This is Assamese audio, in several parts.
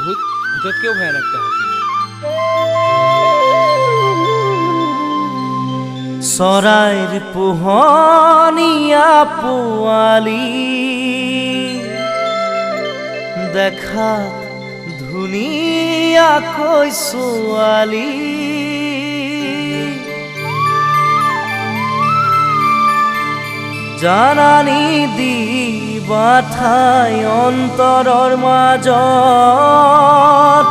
ভূততকেও ভয়ানক একটা হাতি। চৰাইৰ পোহনীয়া পোৱালি দেখাত ধুনীয়াকৈ ছোৱালী জানানী দিবা ঠাই অন্তৰৰ মাজত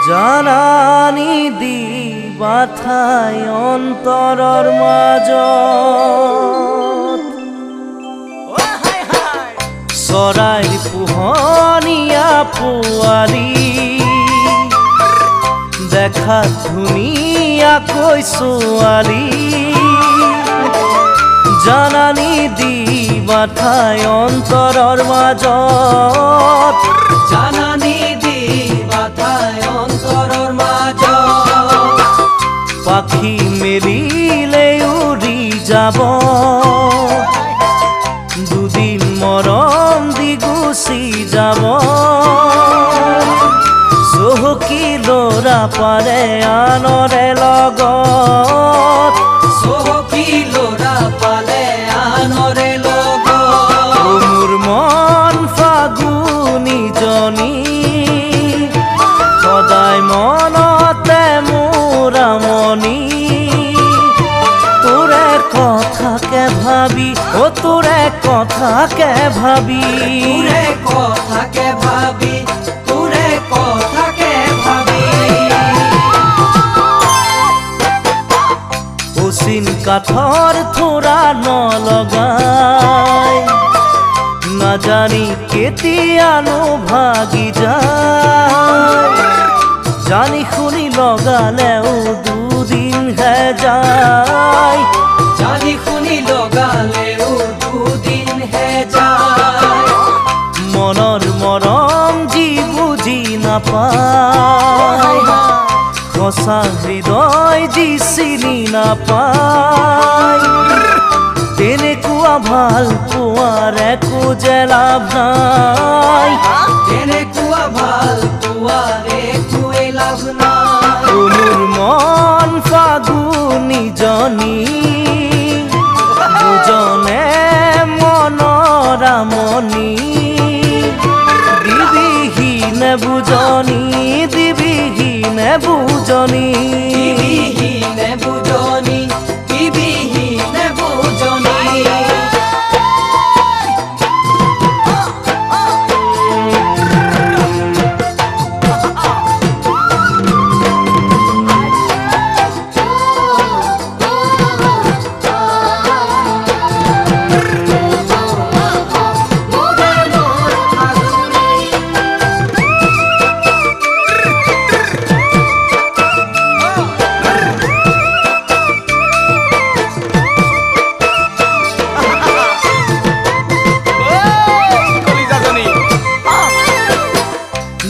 জানানী দিবা ঠাই অন্তৰৰ মাজত চৰাইৰ পোহনীয়া পোৱালি দেখাত ধুনীয়াকৈ ছোৱালী জানানী দিবা ঠাই অন্তৰৰ মাজত জানানী দিবা ঠাই অন্তৰৰ মাজত পাখি মেলিলে উৰি যাব দুদিন মৰম দি গুচি যাব চহকী ল'ৰা পাৰে আনৰে লগত চহকী ল'ৰা পালে আনৰে লগত মোৰ মন ফাগুনীজনী সদায় মনতে মোৰ আমনি তোৰে কথাকে ভাবি তোৰে কথাকে ভাবি তোৰে কথাকে ভাবি তোৰে কথাকে ভাবি অচিন কাঠৰ থোৰা নলগাই নাজানি কেতিয়ানো ভাগি যায় জানি শুনি লগালেও দুদিনহে যায় জানি শুনি লগালেও দুদিনহে যায় মনৰ মৰম যি বুজি নাপায় সঁচা হৃদয় যি চিনি নাপায় তেনেকুৱা ভাল পোৱাৰ একো যে লাভ নাই তেনেকুৱা ভাল পোৱাৰ একোৱে লাভ নাই মোৰ মন ফাগুনীজনী বুজনে মনৰ আমনি দিবিহীনে বুজনি দিবিহীনে বুজনি দিবিহীনে বুজনি দিবিহীনে বুজনি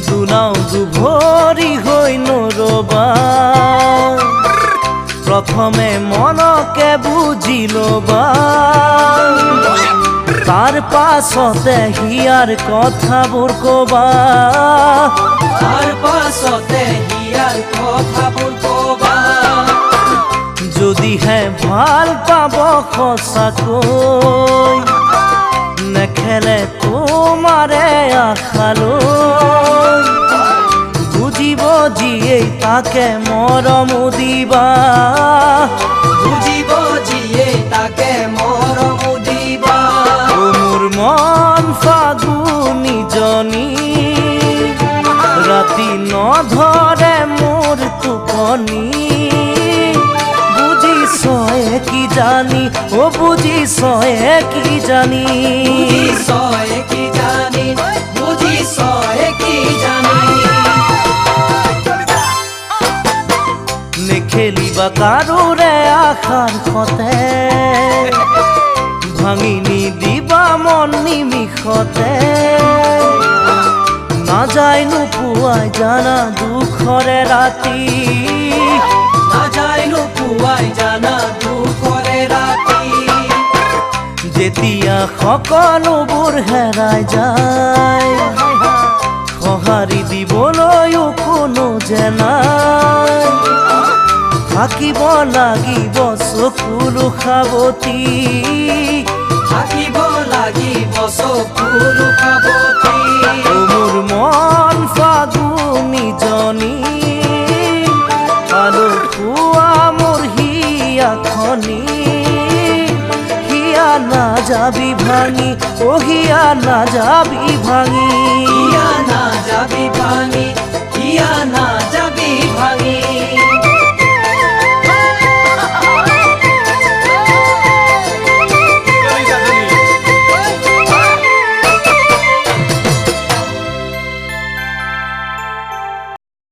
দুনাও দুভৰি হৈ নৰবা প্ৰথমে মনকে বুজি ল'বা তাৰ পাছতে হিয়াৰ কথাবোৰ ক'বা তাৰ পাছতে হিয়াৰ কথাবোৰ ক'বা যদিহে ভাল পাব সঁচাকৈ নেখেলে তোমাৰে আশালৈ বুজিব যিয়েই তাকে মৰম দিবা বুজিব যিয়ে তাকে মৰম দিবা মোৰ মন ফাগুনীজনী ৰাতি নধৰে মোৰ টোপনি বুজিছয়ে কি জানি বুজিছয়ে কি জানি বুজিছয়ে কি জানি বুজিছয়ে কি জানি নেখেলিবা কাৰোৰে আশাৰ সতে ভাঙি নিদিবা মন নিমিষতে নাযায় নোপোৱাই জানা দুখৰে ৰাতি নাযায় নোপোৱাই জানা দুখৰে ৰাতি যেতিয়া সকলোবোৰ হেৰাই যায় সঁহাৰি দিবলৈও কোনো যে নাই থাকিব লাগিব চকুলো সাৱতি থাকিব লাগিব চকুলো সাৱতি ও মোৰ মন ফাগুনীজনী আলসুৱা মোৰ হিয়াখনি হিয়া নাযাবি ভাঙি অ হিয়া নাযাবি ভাঙি ইয়া না যাবি ভাঙি ইয়া না যাবি ভাঙি